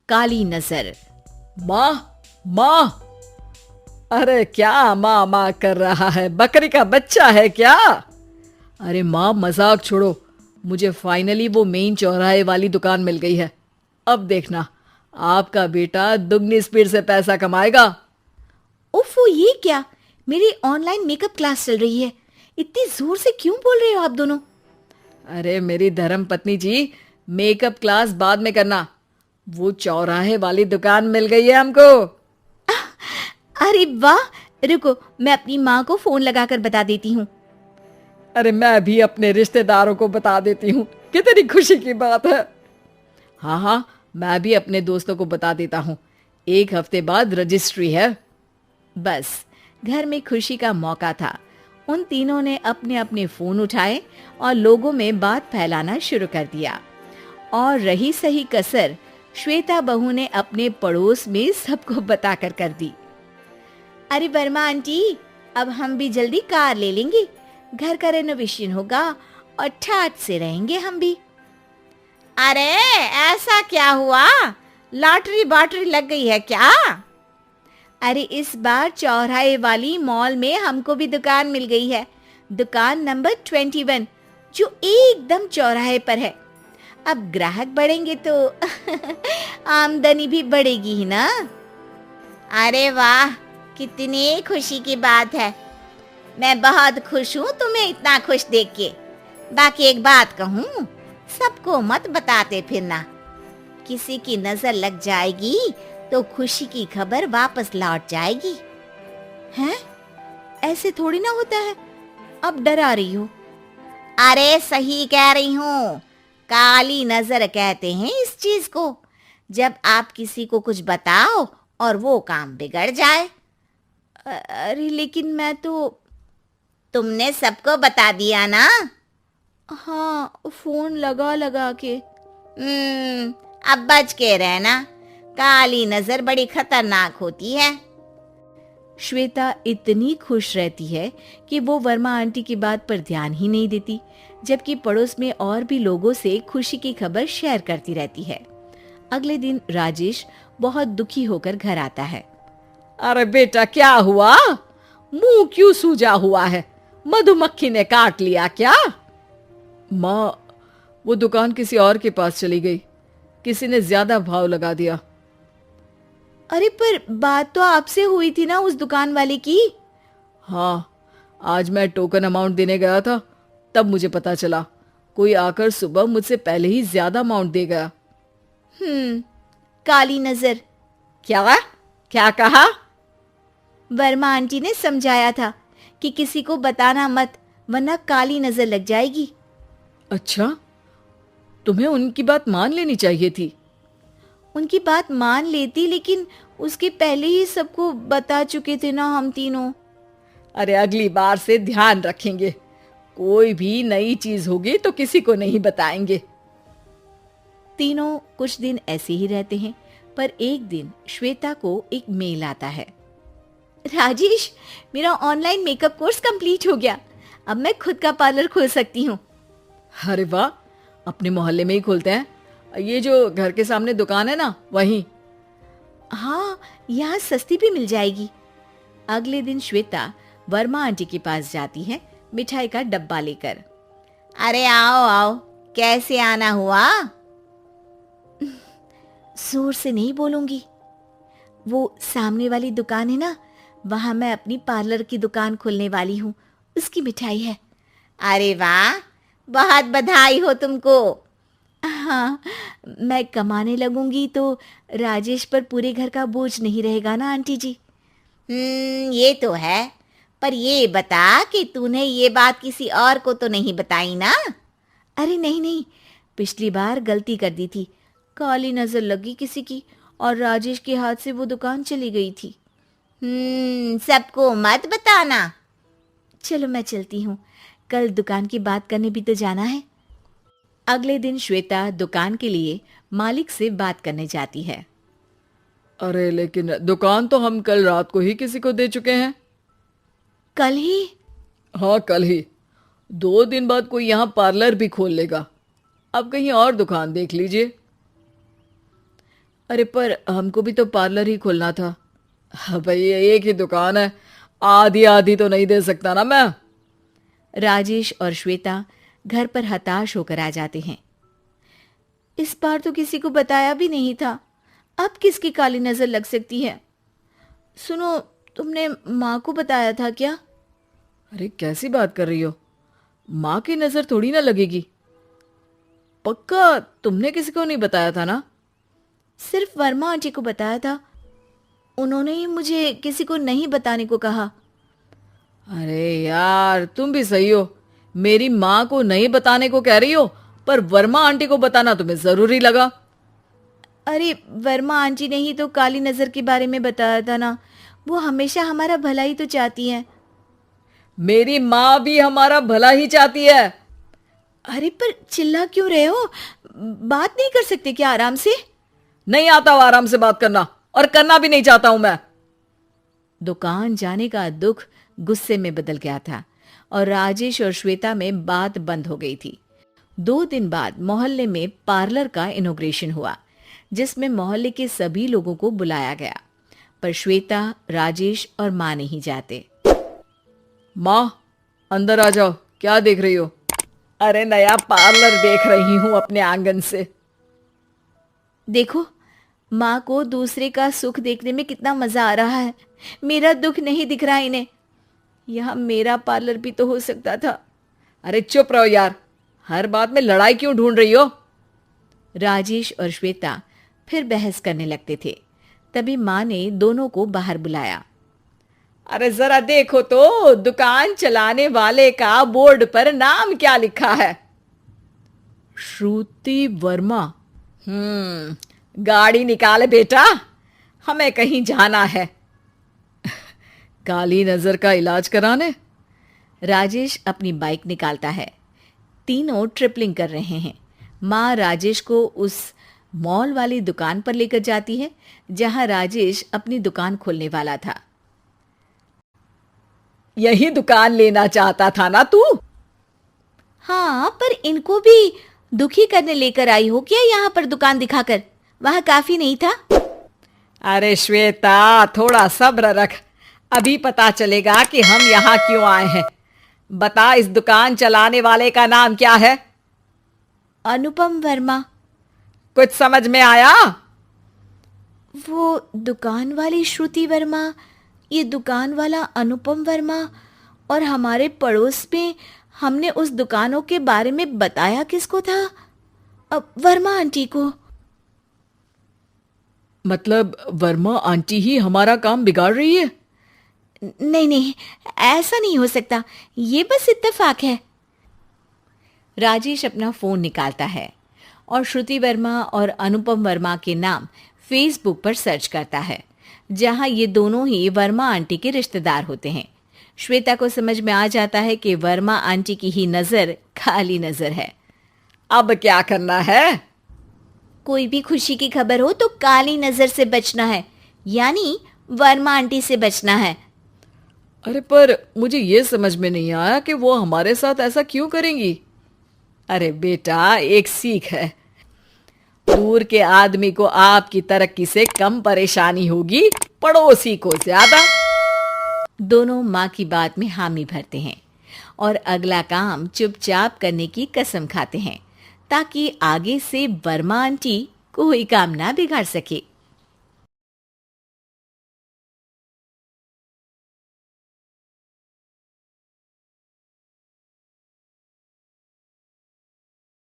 काली नजर। माँ, माँ, अरे क्या माँ माँ कर रहा है? बकरी का बच्चा है क्या? अरे माँ, मजाक छोड़ो। मुझे फाइनली वो मेन चौराहे वाली दुकान मिल गई है। अब देखना, आपका बेटा दुगनी स्पीड से पैसा कमाएगा। उफ़ो, ये क्या? मेरी ऑनलाइन मेकअप क्लास चल रही है। इतनी जोर से क्यों बोल रहे हो आप दोनों? अरे मेरी धर्म पत्नी जी, मेकअप क्लास बाद में करना। वो चौराहे वाली दुकान मिल गई है हमको। अरे वाह! रुको, मैं अपनी माँ को फोन लगाकर बता देती हूँ। अरे मैं भी अपने रिश्तेदारों को बता देती हूँ। कितनी खुशी की बात है। हाँ हाँ, मैं भी अपने दोस्तों को बता देता हूँ। 1 हफ्ते बाद रजिस्ट्री है। बस, घर में खुशी का मौका था। उन तीनों ने अपने अपने फोन उठाए और लोगों में बात फैलाना शुरू कर दिया। और रही सही कसर श्वेता बहू ने अपने पड़ोस में सबको बताकर कर दी। अरे वर्मा आंटी, अब हम भी जल्दी कार ले लेंगे। घर का रेनोवेशन होगा और ठाट से रहेंगे हम भी। अरे ऐसा क्या हुआ? लॉटरी बाटरी लग गई है क्या? अरे इस बार चौराहे वाली मॉल में हमको भी दुकान मिल गई है। दुकान नंबर 21, जो एकदम चौराहे पर है। अब ग्राहक बढ़ेंगे तो आमदनी भी बढ़ेगी ही ना। अरे वाह, कितनी खुशी की बात है। मैं बहुत खुश हूँ तुम्हें इतना खुश देख के। बाकी एक बात कहूँ, सबको मत बताते फिरना। किसी की नजर लग जाएगी तो खुशी की खबर वापस लौट जाएगी। हैं? ऐसे थोड़ी ना होता है। अब डरा रही हो। अरे सही कह रही हूँ। काली नजर कहते हैं इस चीज को, जब आप किसी को कुछ बताओ और वो काम बिगड़ जाए। अरे लेकिन मैं तो। तुमने सबको बता दिया ना? हाँ, फोन लगा लगा के। अब बच के रहना। काली नजर बड़ी खतरनाक होती है। श्वेता इतनी खुश रहती है कि वो वर्मा आंटी की बात पर ध्यान ही नहीं देती, जबकि पड़ोस में और भी लोगों से खुशी की खबर शेयर करती रहती है। अगले दिन राजेश बहुत दुखी होकर घर आता है। अरे बेटा, क्या हुआ? मुंह क्यों सूजा हुआ है? मधुमक्खी ने काट लिया क्या? माँ, वो दुकान किसी और के पास चली गई। किसी ने ज्यादा भाव लगा दिया। अरे पर बात तो आपसे हुई थी ना उस दुकान वाले की। हाँ, आज मैं टोकन अमाउंट देने गया था, तब मुझे पता चला। कोई आकर सुबह मुझसे पहले ही ज्यादा अमाउंट दे गया। काली नजर। क्या? क्या कहा? वर्मा आंटी ने समझाया था कि किसी को बताना मत, वरना काली नजर लग जाएगी। अच्छा, तुम्हें उनकी बात मान लेनी चाहिए थी। उनकी बात मान लेती, लेकिन उसके पहले ही सबको बता चुके थे ना हम तीनों। अरे अगली बार से ध्यान रखेंगे। कोई भी नई चीज होगी तो किसी को नहीं बताएंगे। तीनों कुछ दिन ऐसे ही रहते हैं, पर एक दिन श्वेता को एक मेल आता है। राजेश, मेरा ऑनलाइन मेकअप कोर्स कंप्लीट हो गया। अब मैं खुद का पार्लर खोल सकती हूँ। अरे वाह, अपने मोहल्ले में ही खोलते हैं। ये जो घर के सामने दुकान है ना, वहीं। हाँ, यहाँ सस्ती भी मिल जाएगी। अगले दिन श्वेता वर्मा आंटी के पास जाती है, मिठाई का डब्बा लेकर। अरे आओ आओ, कैसे आना हुआ? जोर से नहीं बोलूंगी। वो सामने वाली दुकान है ना, वहां मैं अपनी पार्लर की दुकान खोलने वाली हूँ, उसकी मिठाई है। अरे वाह, बहुत बधाई हो तुमको। हाँ, मैं कमाने लगूंगी तो राजेश पर पूरे घर का बोझ नहीं रहेगा ना आंटी जी। ये तो है। पर ये बता कि तूने ये बात किसी और को तो नहीं बताई ना? अरे नहीं नहीं, पिछली बार गलती कर दी थी। काली नजर लगी किसी की और राजेश के हाथ से वो दुकान चली गई थी। सबको मत बताना। चलो मैं चलती हूँ, कल दुकान की बात करने भी तो जाना है। अगले दिन श्वेता दुकान के लिए मालिक से बात करने जाती है। अरे लेकिन दुकान तो हम कल रात को ही किसी को दे चुके हैं। कल ही? हाँ, कल ही। 2 दिन बाद कोई यहाँ पार्लर भी खोल लेगा। अब कहीं और दुकान देख लीजिए। अरे पर हमको भी तो पार्लर ही खोलना था। हाँ भाई, एक ही दुकान है, आधी आधी तो नहीं दे सकता ना मैं। राजेश और श्वेता घर पर हताश होकर आ जाते हैं। इस बार तो किसी को बताया भी नहीं था, अब किसकी काली नजर लग सकती है। सुनो, तुमने माँ को बताया था क्या? अरे कैसी बात कर रही हो, माँ की नजर थोड़ी ना लगेगी। पक्का तुमने किसी को नहीं बताया था ना? सिर्फ वर्मा आंटी को बताया था, उन्होंने ही मुझे किसी को नहीं बताने को कहा। अरे यार, तुम भी सही हो, मेरी माँ को नहीं बताने को कह रही हो, पर वर्मा आंटी को बताना तुम्हें जरूरी लगा। अरे वर्मा आंटी ने ही तो काली नजर के बारे में बताया था ना, वो हमेशा हमारा भला ही तो चाहती है। मेरी माँ भी हमारा भला ही चाहती है। अरे पर चिल्ला क्यों रहे हो, बात नहीं कर सकते क्या आराम से? नहीं आता हो आराम से बात करना, और करना भी नहीं चाहता हूं मैं। दुकान जाने का दुख गुस्से में बदल गया था और राजेश और श्वेता में बात बंद हो गई थी। 2 दिन बाद मोहल्ले में पार्लर का इनॉग्रेशन हुआ, जिसमें मोहल्ले के सभी लोगों को बुलाया गया, पर श्वेता, राजेश और माँ नहीं जाते। माँ, अंदर आ जाओ, क्या देख रही हो? अरे नया पार्लर देख रही हूं अपने आंगन से। देखो, माँ को दूसरे का सुख देखने में कितना मजा आ रहा है, मेरा दुख नहीं दिख रहा इन्हें। यहाँ मेरा पार्लर भी तो हो सकता था। अरे चुप रहो यार, हर बात में लड़ाई क्यों ढूंढ रही हो? राजेश और श्वेता फिर बहस करने लगते थे। तभी माँ ने दोनों को बाहर बुलाया। अरे जरा देखो तो, दुकान चलाने वाले का बोर्ड पर नाम क्या लिखा है? श्रुति वर्मा। गाड़ी निकाले बेटा, हमें कहीं जाना है। काली नजर का इलाज कराने? राजेश अपनी बाइक निकालता है। तीनों ट्रिपलिंग कर रहे हैं। माँ राजेश को उस मॉल वाली दुकान पर लेकर जाती है जहां राजेश अपनी दुकान खोलने वाला था। यही दुकान लेना चाहता था ना तू? हाँ, पर इनको भी दुखी करने लेकर आई हो क्या यहाँ पर दुकान दिखाकर? वहां काफी नहीं था? अरे श्वेता, थोड़ा सब्र रख, अभी पता चलेगा कि हम यहाँ क्यों आए हैं। बता, इस दुकान चलाने वाले का नाम क्या है? अनुपम वर्मा। कुछ समझ में आया? वो दुकान वाली श्रुति वर्मा, ये दुकान वाला अनुपम वर्मा, और हमारे पड़ोस में हमने उस दुकानों के बारे में बताया किसको था? अब वर्मा आंटी को। मतलब वर्मा आंटी ही हमारा काम बिगाड़ रही है? नहीं नहीं, ऐसा नहीं हो सकता, ये बस इत्तेफाक है। राजेश अपना फोन निकालता है और श्रुति वर्मा और अनुपम वर्मा के नाम फेसबुक पर सर्च करता है, जहां ये दोनों ही वर्मा आंटी के रिश्तेदार होते हैं। श्वेता को समझ में आ जाता है कि वर्मा आंटी की ही नजर काली नजर है। अब क्या करना है? कोई भी खुशी की खबर हो तो काली नजर से बचना है, यानी वर्मा आंटी से बचना है। अरे पर मुझे ये समझ में नहीं आया कि वो हमारे साथ ऐसा क्यों करेंगी। अरे बेटा, एक सीख है, दूर के आदमी को आपकी तरक्की से कम परेशानी होगी, पड़ोसी को ज्यादा। दोनों माँ की बात में हामी भरते हैं और अगला काम चुपचाप करने की कसम खाते हैं, ताकि आगे से वर्मा आंटी कोई काम ना बिगाड़ सके।